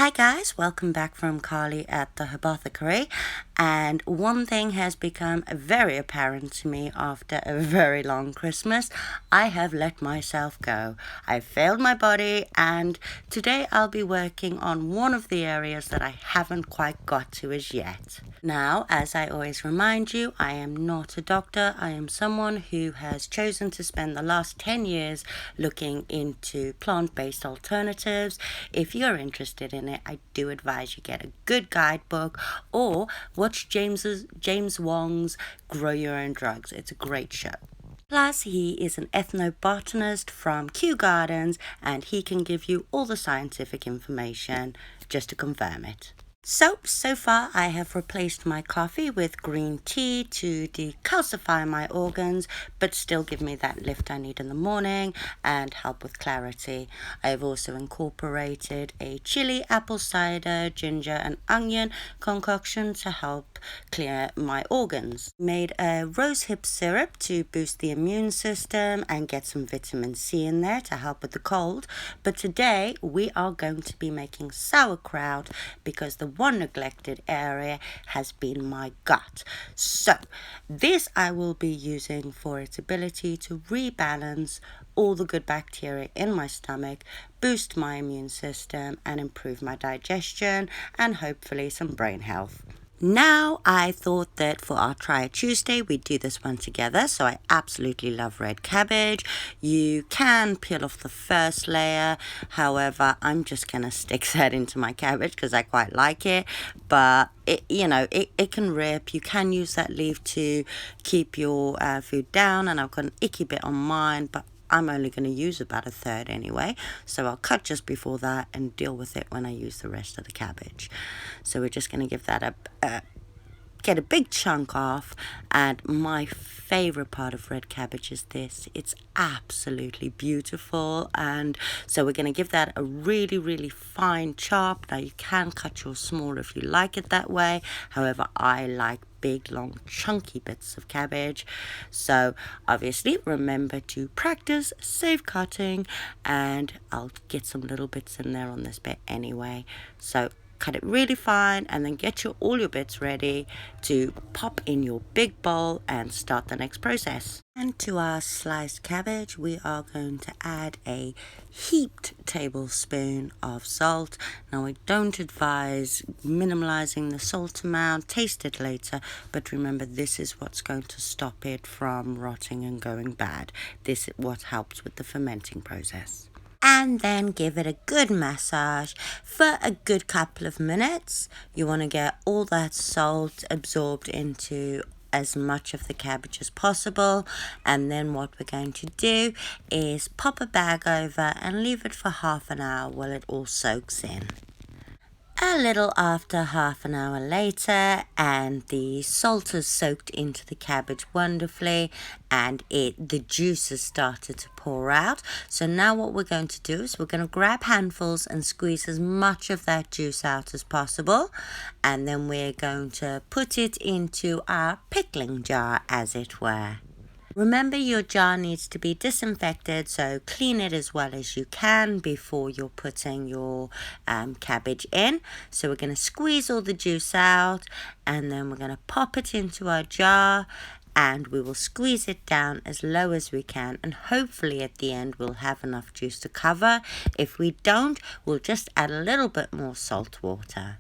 Hi guys, welcome back from Carly at the Apothecary, and one thing has become very apparent to me after a very long Christmas. I have let myself go. I failed my body, and today I'll be working on one of the areas that I haven't quite got to as yet. Now, as I always remind you, I am not a doctor. I am someone who has chosen to spend the last 10 years looking into plant-based alternatives. If you're interested in it, I do advise you get a good guidebook or watch James Wong's Grow Your Own Drugs. It's a great show. Plus, he is an ethnobotanist from Kew Gardens, and he can give you all the scientific information just to confirm it. So far I have replaced my coffee with green tea to decalcify my organs, but still give me that lift I need in the morning and help with clarity. I've also incorporated a chili, apple cider, ginger and onion concoction to help clear my organs. Made a rosehip syrup to boost the immune system and get some vitamin C in there to help with the cold. But today we are going to be making sauerkraut because the one neglected area has been my gut. So this I will be using for its ability to rebalance all the good bacteria in my stomach, boost my immune system and improve my digestion and hopefully some brain health. Now, I thought that for our Try It Tuesday, we'd do this one together. So I absolutely love red cabbage. You can peel off the first layer. However, I'm just going to stick that into my cabbage because I quite like it. But, it can rip. You can use that leaf to keep your food down. And I've got an icky bit on mine, but I'm only going to use about a third anyway, so I'll cut just before that and deal with it when I use the rest of the cabbage. So we're just going to give that get a big chunk off. And my favorite part of red cabbage is this. It's absolutely beautiful, and so we're going to give that a really fine chop. Now you can cut yours small if you like it that way. However, I like big long chunky bits of cabbage. So obviously remember to practice safe cutting, and I'll get some little bits in there on this bit anyway. So cut it really fine and then get all your bits ready to pop in your big bowl and start the next process. And to our sliced cabbage, we are going to add a heaped tablespoon of salt. Now, I don't advise minimalizing the salt amount. Taste it later, but remember, this is what's going to stop it from rotting and going bad. This is what helps with the fermenting process. And then give it a good massage for a good couple of minutes. You want to get all that salt absorbed into as much of the cabbage as possible. And then what we're going to do is pop a bag over and leave it for half an hour while it all soaks in. A little after half an hour later, and the salt has soaked into the cabbage wonderfully, and the juice has started to pour out. So now what we're going to do is we're going to grab handfuls and squeeze as much of that juice out as possible, and then we're going to put it into our pickling jar, as it were. Remember, your jar needs to be disinfected, so clean it as well as you can before you're putting your cabbage in. So we're going to squeeze all the juice out, and then we're going to pop it into our jar, and we will squeeze it down as low as we can, and hopefully at the end we'll have enough juice to cover. If we don't, we'll just add a little bit more salt water.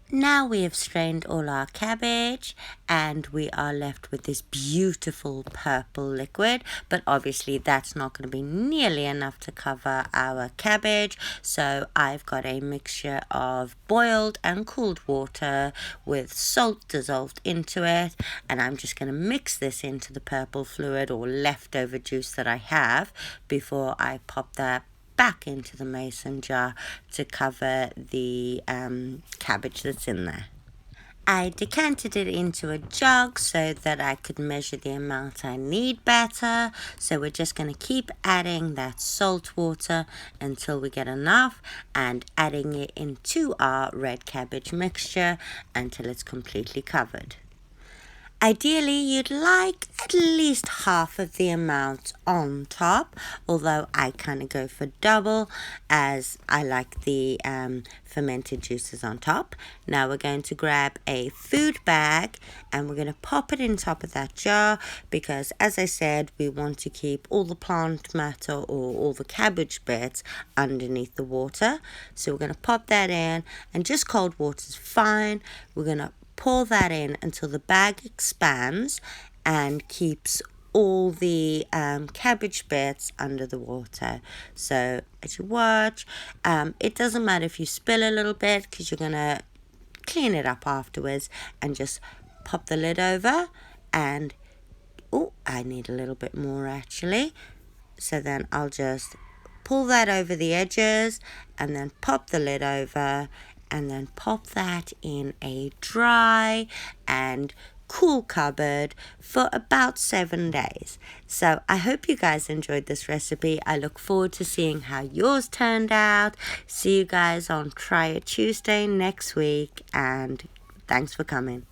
Now we have strained all our cabbage, and we are left with this beautiful purple liquid, but obviously that's not going to be nearly enough to cover our cabbage. So I've got a mixture of boiled and cooled water with salt dissolved into it, and I'm just going to mix this into the purple fluid or leftover juice that I have before I pop that back into the mason jar to cover the cabbage that's in there. I decanted it into a jug so that I could measure the amount I need better. So we're just going to keep adding that salt water until we get enough, and adding it into our red cabbage mixture until it's completely covered. Ideally, you'd like at least half of the amount on top, although I kind of go for double as I like the fermented juices on top. Now we're going to grab a food bag and we're going to pop it in top of that jar because, as I said, we want to keep all the plant matter or all the cabbage bits underneath the water. So we're going to pop that in, and just cold water is fine. We're going to pour that in until the bag expands and keeps all the cabbage bits under the water. So as you watch, it doesn't matter if you spill a little bit because you're going to clean it up afterwards, and just pop the lid over and, oh, I need a little bit more actually. So then I'll just pull that over the edges and then pop the lid over and then pop that in a dry and cool cupboard for about 7 days. So I hope you guys enjoyed this recipe. I look forward to seeing how yours turned out. See you guys on Try It Tuesday next week, and thanks for coming.